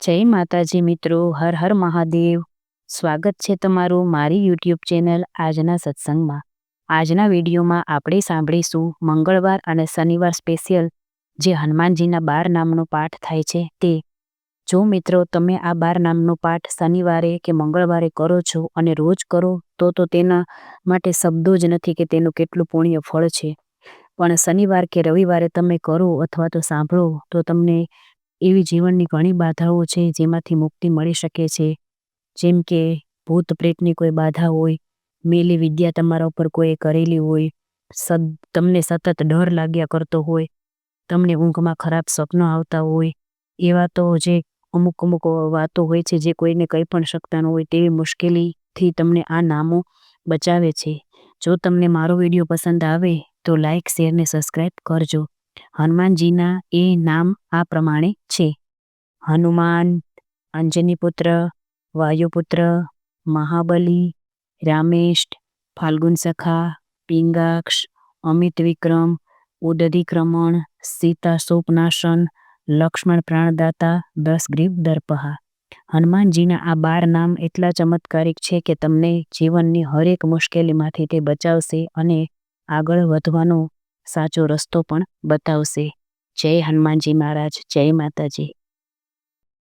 જય માતાજી મિત્રો, હર હર મહાદેવ. સ્વાગત છે તમારું મારી યુટ્યુબ ચેનલ આજના સત્સંગમાં. આજના વિડીયોમાં આપણે સાંભળીશું મંગળવાર અને શનિવાર સ્પેશિયલ જે હનુમાનજીના 12 નામનો પાઠ થાય છે તે. જો મિત્રો તમે આ 12 નામનો પાઠ શનિવારે કે મંગળવારે કરો છો અને રોજ કરો તો તેના માટે શબ્દો જ નથી કે તેનું કેટલું પુણ્ય ફળ છે. પણ શનિવાર કે રવિવારે તમે કરો અથવા તો સાંભળો તો તમને એવી જીવનની ઘણી બાધાઓ છે જેમાંથી મુક્તિ મળી શકે છે. જેમ કે ભૂત પ્રેતની કોઈ બાધા હોય, મેલી વિદ્યા તમારા ઉપર કોઈ કરેલી હોય, તમને સતત ડર લાગ્યા કરતો હોય, તમને ઊંઘમાં ખરાબ સપનો આવતા હોય, એવા તો જે અમુક વાતો હોય છે જે કોઈને કંઈ પણ શકતા ન હોય તેવી મુશ્કેલીથી તમને આ નામો બચાવે છે. જો તમને મારો વિડીયો પસંદ આવે તો લાઈક, શેર ને સબસ્ક્રાઈબ કરજો. હનુમાનજીના એ નામ આ પ્રમાણે છે: હનુમાન, અંજનીપુત્ર, વાયુપુત્ર, મહાબલી, રામેષ્ટ, ફાલ્ગુન સખા, પિંગાક્ષ, અમિત વિક્રમ, ઉદધિક્રમણ, સીતા શોકનાશન, લક્ષ્મણ પ્રાણદાતા, 10 ગ્રીવ દર્પહા. હનુમાનજીના આ 12 નામ એટલા ચમત્કારિક છે કે તમને જીવનની હરેક મુશ્કેલીમાંથી તે બચાવશે અને આગળ વધવાનો સાચો રસ્તો પણ બતાવશે. જય હનુમાનજી મહારાજ, જય માતાજી.